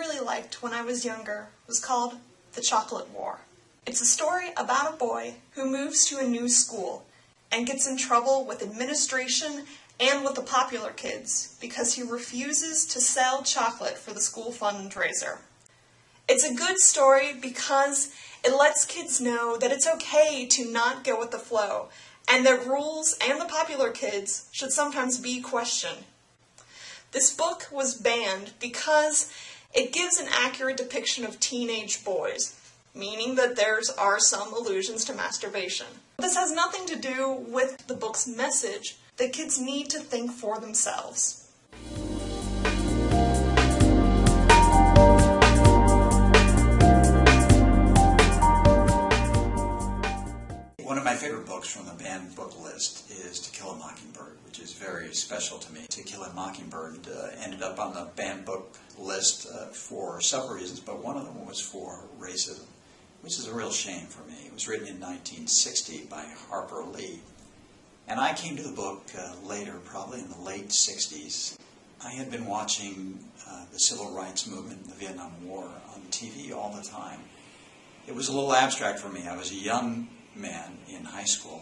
really liked when I was younger was called The Chocolate War. It's a story about a boy who moves to a new school and gets in trouble with administration and with the popular kids because he refuses to sell chocolate for the school fundraiser. It's a good story because it lets kids know that it's okay to not go with the flow, and that rules and the popular kids should sometimes be questioned. This book was banned because it gives an accurate depiction of teenage boys, meaning that there are some allusions to masturbation. This has nothing to do with the book's message that kids need to think for themselves. One of my favorite books from the banned book list is To Kill a Mockingbird, which is very special to me. To Kill a Mockingbird ended up on the banned book list for several reasons, but one of them was for racism, which is a real shame for me. It was written in 1960 by Harper Lee. And I came to the book later, probably in the late 60s. I had been watching the civil rights movement and the Vietnam War on TV all the time. It was a little abstract for me. I was a young man in high school,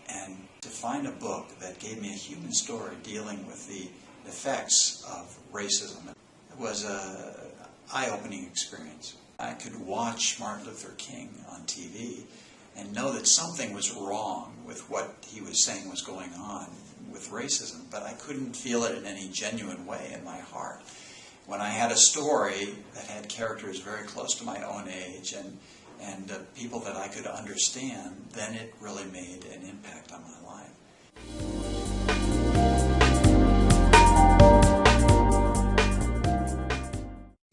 and to find a book that gave me a human story dealing with the effects of racism was an eye-opening experience. I could watch Martin Luther King on TV and know that something was wrong with what he was saying was going on with racism, but I couldn't feel it in any genuine way in my heart. When I had a story that had characters very close to my own age and people that I could understand, then it really made an impact on my life.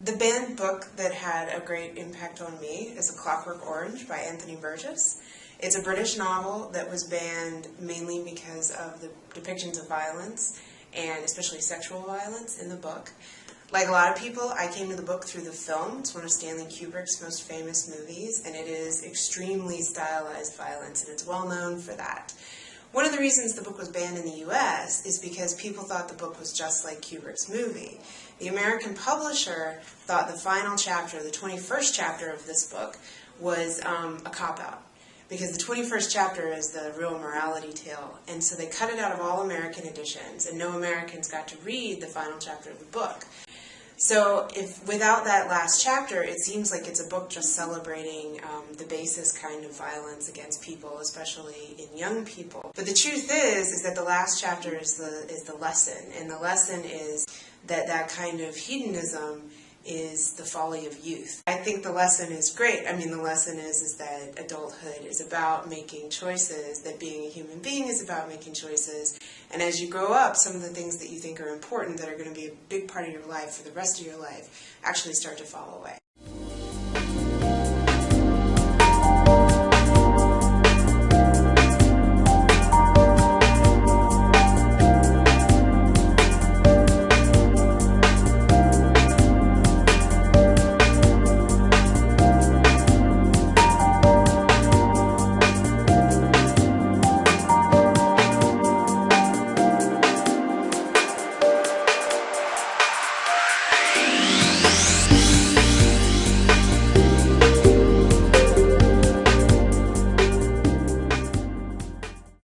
The banned book that had a great impact on me is A Clockwork Orange by Anthony Burgess. It's a British novel that was banned mainly because of the depictions of violence, and especially sexual violence in the book. Like a lot of people, I came to the book through the film. It's one of Stanley Kubrick's most famous movies, and it is extremely stylized violence, and it's well known for that. One of the reasons the book was banned in the U.S. is because people thought the book was just like Kubrick's movie. The American publisher thought the final chapter, the 21st chapter of this book, was a cop-out, because the 21st chapter is the real morality tale, and so they cut it out of all American editions, and no Americans got to read the final chapter of the book. So without that last chapter, it seems like it's a book just celebrating the basest kind of violence against people, especially in young people. But the truth is that the last chapter is the lesson, and the lesson is that kind of hedonism is the folly of youth. I think the lesson is great. I mean, the lesson is that adulthood is about making choices, that being a human being is about making choices, and as you grow up, some of the things that you think are important, that are going to be a big part of your life for the rest of your life, actually start to fall away.